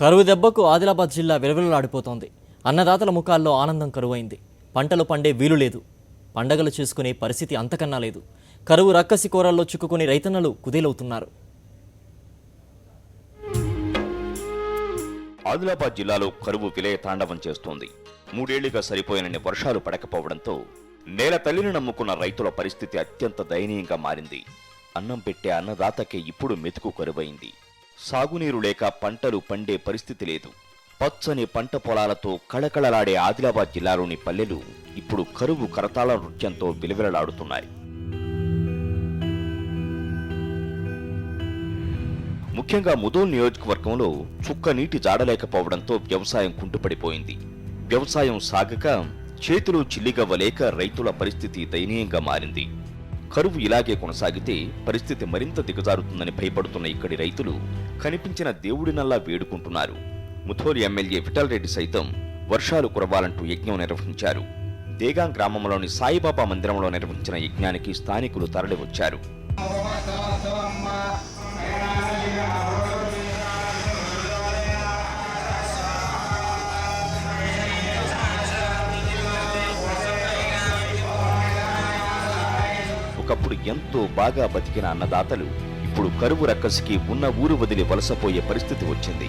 కరువు దెబ్బకు ఆదిలాబాద్ జిల్లా విలవిలలాడిపోతోంది. అన్నదాతల ముఖాల్లో ఆనందం కరువైంది. పంటలు పండే వీలు లేదు. పండగలు చేసుకునే పరిస్థితి అంతకన్నా లేదు. కరువు రక్కసి కోరల్లో చిక్కుకుని రైతన్నలు కుదేలవుతున్నారు. ఆదిలాబాద్ జిల్లాలో కరువు విలయ తాండవం చేస్తోంది. 3 ఏళ్లుగా సరిపోయినన్ని వర్షాలు పడకపోవడంతో నేల తల్లిని నమ్ముకున్న రైతుల పరిస్థితి అత్యంత దయనీయంగా మారింది. అన్నం పెట్టే అన్నదాతకే ఇప్పుడు మెతుకు కరువైంది. సాగునీరు లేక పంటలు పండే పరిస్థితి లేదు. పచ్చని పంట పొలాలతో కళకళలాడే ఆదిలాబాద్ జిల్లాలోని పల్లెలు ఇప్పుడు కరువు కరతాళ నృత్యంతో విలవిలలాడుతున్నాయి. ముఖ్యంగా ముదోల్ నియోజకవర్గంలో చుక్క నీటి జాడలేకపోవడంతో వ్యవసాయం కుంటుపడిపోయింది. వ్యవసాయం సాగక చేతులు చిల్లిగవ్వలేక రైతుల పరిస్థితి దయనీయంగా మారింది. కరువు ఇలాగే కొనసాగితే పరిస్థితి మరింత దిగజారుతుందని భయపడుతున్న ఇక్కడి రైతులు కనిపించిన దేవుడినల్లా వేడుకుంటున్నారు. ముథోల్ ఎమ్మెల్యే విఠల్ రెడ్డి సైతం వర్షాలు కురవాలంటూ యజ్ఞం నిర్వహించారు. దేగాం గ్రామంలోని సాయిబాబా మందిరంలో నిర్వహించిన యజ్ఞానికి స్థానికులు తరలివచ్చారు. ఒకప్పుడు ఎంతో బాగా బతికిన అన్నదాతలు ఇప్పుడు కరువు రక్కసికి ఉన్న ఊరు వదిలి వలసపోయే పరిస్థితి వచ్చింది.